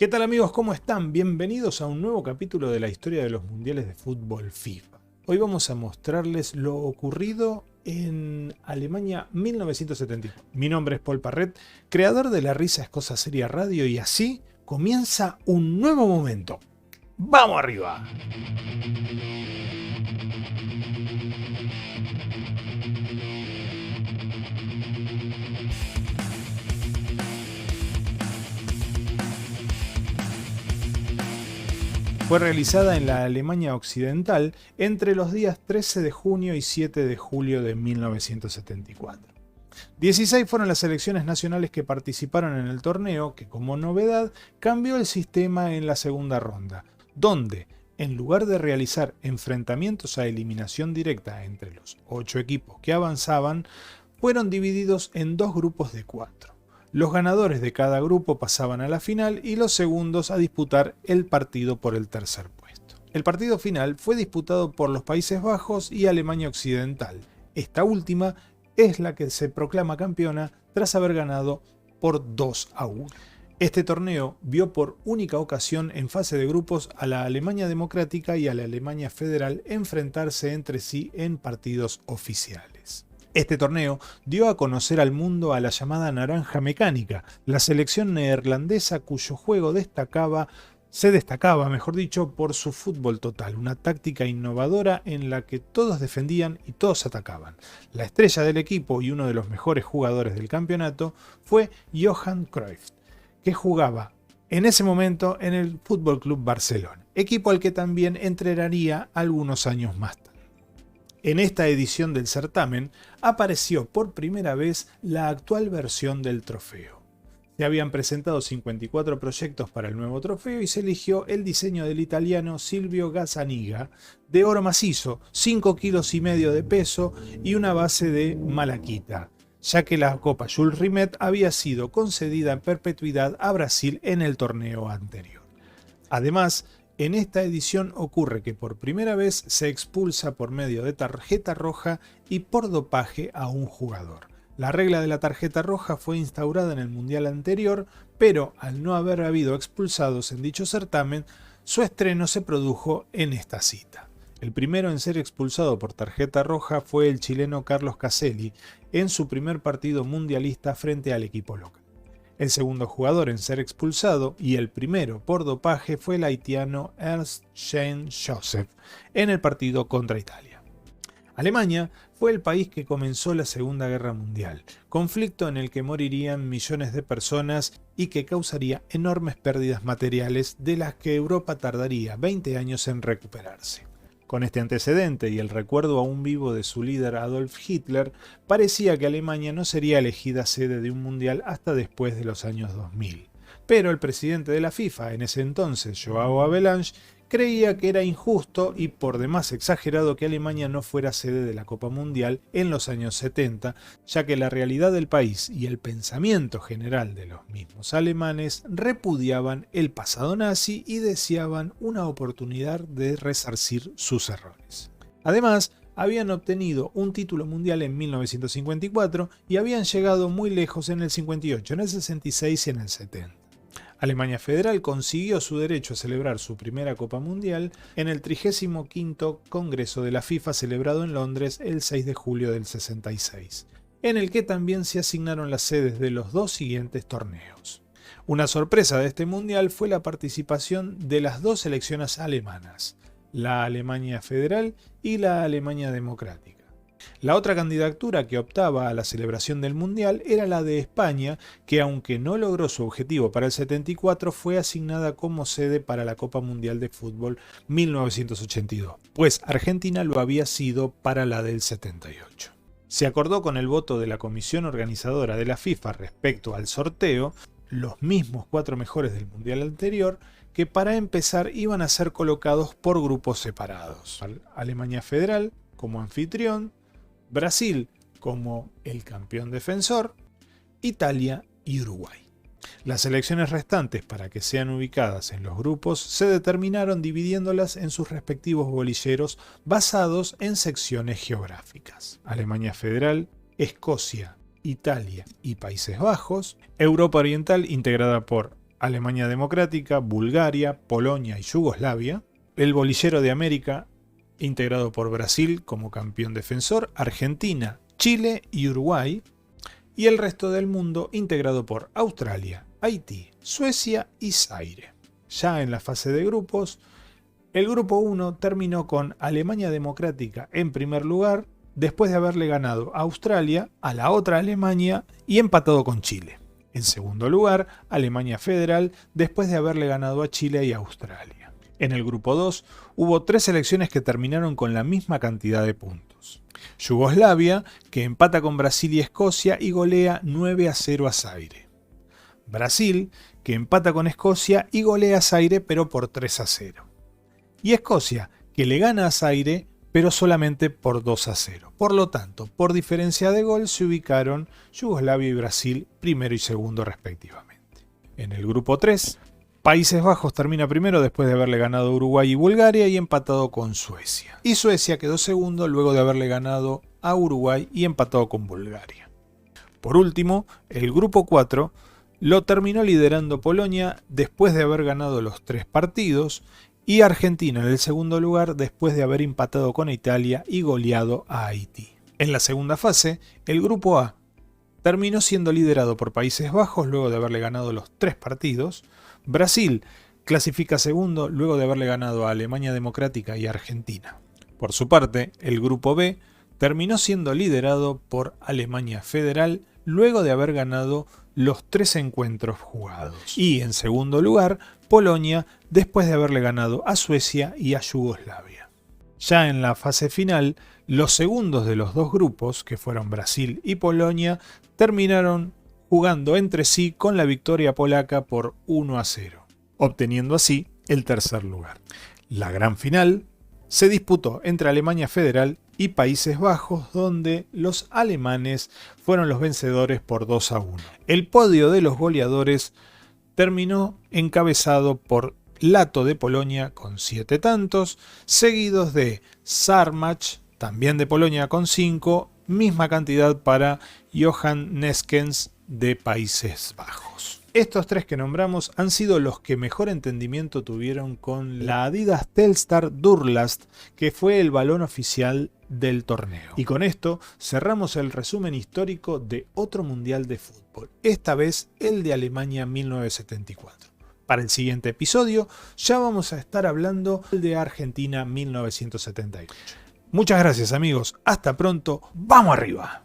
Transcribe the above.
¿Qué tal amigos? ¿Cómo están? Bienvenidos a un nuevo capítulo de la historia de los mundiales de fútbol FIFA. Hoy vamos a mostrarles lo ocurrido en Alemania 1974. Mi nombre es Paul Parret, creador de La Risa es Cosa Seria Radio, y así comienza un nuevo momento. ¡Vamos arriba! Fue realizada en la Alemania Occidental entre los días 13 de junio y 7 de julio de 1974. 16 fueron las selecciones nacionales que participaron en el torneo, que como novedad cambió el sistema en la segunda ronda, donde, en lugar de realizar enfrentamientos a eliminación directa entre los 8 equipos que avanzaban, fueron divididos en dos grupos de 4. Los ganadores de cada grupo pasaban a la final y los segundos a disputar el partido por el tercer puesto. El partido final fue disputado por los Países Bajos y Alemania Occidental. Esta última es la que se proclama campeona tras haber ganado por 2-1. Este torneo vio por única ocasión en fase de grupos a la Alemania Democrática y a la Alemania Federal enfrentarse entre sí en partidos oficiales. Este torneo dio a conocer al mundo a la llamada Naranja Mecánica, la selección neerlandesa cuyo juego se destacaba por su fútbol total, una táctica innovadora en la que todos defendían y todos atacaban. La estrella del equipo y uno de los mejores jugadores del campeonato fue Johan Cruyff, que jugaba en ese momento en el Fútbol Club Barcelona, equipo al que también entrenaría algunos años más tarde. En esta edición del certamen apareció por primera vez la actual versión del trofeo. Se habían presentado 54 proyectos para el nuevo trofeo y se eligió el diseño del italiano Silvio Gazzaniga, de oro macizo, 5,5 kilos de peso y una base de malaquita, ya que la Copa Jules Rimet había sido concedida en perpetuidad a Brasil en el torneo anterior. Además, en esta edición ocurre que por primera vez se expulsa por medio de tarjeta roja y por dopaje a un jugador. La regla de la tarjeta roja fue instaurada en el mundial anterior, pero al no haber habido expulsados en dicho certamen, su estreno se produjo en esta cita. El primero en ser expulsado por tarjeta roja fue el chileno Carlos Caselli en su primer partido mundialista frente al equipo local. El segundo jugador en ser expulsado y el primero por dopaje fue el haitiano Ernst Jean Joseph en el partido contra Italia. Alemania fue el país que comenzó la Segunda Guerra Mundial, conflicto en el que morirían millones de personas y que causaría enormes pérdidas materiales de las que Europa tardaría 20 años en recuperarse. Con este antecedente y el recuerdo aún vivo de su líder Adolf Hitler, parecía que Alemania no sería elegida sede de un mundial hasta después de los años 2000. Pero el presidente de la FIFA en ese entonces, Joao Havelange, creía que era injusto y por demás exagerado que Alemania no fuera sede de la Copa Mundial en los años 70, ya que la realidad del país y el pensamiento general de los mismos alemanes repudiaban el pasado nazi y deseaban una oportunidad de resarcir sus errores. Además, habían obtenido un título mundial en 1954 y habían llegado muy lejos en el 58, en el 66 y en el 70. Alemania Federal consiguió su derecho a celebrar su primera Copa Mundial en el 35º Congreso de la FIFA celebrado en Londres el 6 de julio del 66, en el que también se asignaron las sedes de los dos siguientes torneos. Una sorpresa de este mundial fue la participación de las dos selecciones alemanas, la Alemania Federal y la Alemania Democrática. La otra candidatura que optaba a la celebración del Mundial era la de España, que aunque no logró su objetivo para el 74, fue asignada como sede para la Copa Mundial de Fútbol 1982, pues Argentina lo había sido para la del 78. Se acordó con el voto de la comisión organizadora de la FIFA respecto al sorteo, los mismos 4 mejores del Mundial anterior, que para empezar iban a ser colocados por grupos separados. Alemania Federal como anfitrión, Brasil como el campeón defensor, Italia y Uruguay. Las selecciones restantes, para que sean ubicadas en los grupos, se determinaron dividiéndolas en sus respectivos bolilleros basados en secciones geográficas. Alemania Federal, Escocia, Italia y Países Bajos, Europa Oriental integrada por Alemania Democrática, Bulgaria, Polonia y Yugoslavia. El bolillero de América, integrado por Brasil como campeón defensor, Argentina, Chile y Uruguay. Y el resto del mundo, integrado por Australia, Haití, Suecia y Zaire. Ya en la fase de grupos, el grupo 1 terminó con Alemania Democrática en primer lugar, después de haberle ganado a Australia, a la otra Alemania y empatado con Chile. En segundo lugar, Alemania Federal, después de haberle ganado a Chile y a Australia. En el grupo 2 hubo 3 selecciones que terminaron con la misma cantidad de puntos. Yugoslavia, que empata con Brasil y Escocia y golea 9-0 a Zaire. Brasil, que empata con Escocia y golea a Zaire pero por 3-0. Y Escocia, que le gana a Zaire, pero solamente por 2-0. Por lo tanto, por diferencia de gol se ubicaron Yugoslavia y Brasil primero y segundo respectivamente. En el grupo 3, Países Bajos termina primero después de haberle ganado a Uruguay y Bulgaria y empatado con Suecia. Y Suecia quedó segundo luego de haberle ganado a Uruguay y empatado con Bulgaria. Por último, el grupo 4 lo terminó liderando Polonia después de haber ganado los 3 partidos, y Argentina en el segundo lugar después de haber empatado con Italia y goleado a Haití. En la segunda fase, el grupo A terminó siendo liderado por Países Bajos luego de haberle ganado los 3 partidos. Brasil clasifica segundo luego de haberle ganado a Alemania Democrática y Argentina. Por su parte, el grupo B terminó siendo liderado por Alemania Federal luego de haber ganado los 3 encuentros jugados. Y en segundo lugar, Polonia, después de haberle ganado a Suecia y a Yugoslavia. Ya en la fase final, los segundos de los 2 grupos, que fueron Brasil y Polonia, terminaron jugando entre sí con la victoria polaca por 1-0, obteniendo así el tercer lugar. La gran final se disputó entre Alemania Federal y Países Bajos, donde los alemanes fueron los vencedores por 2-1. El podio de los goleadores terminó encabezado por Lato de Polonia con 7 tantos, seguidos de Sarmach, también de Polonia con 5, misma cantidad para Johan Neskens de Países Bajos. Estos 3 que nombramos han sido los que mejor entendimiento tuvieron con la Adidas Telstar Durlast, que fue el balón oficial del torneo. Y con esto cerramos el resumen histórico de otro mundial de fútbol, esta vez el de Alemania 1974. Para el siguiente episodio ya vamos a estar hablando de Argentina 1978. Muchas gracias amigos, hasta pronto, ¡vamos arriba!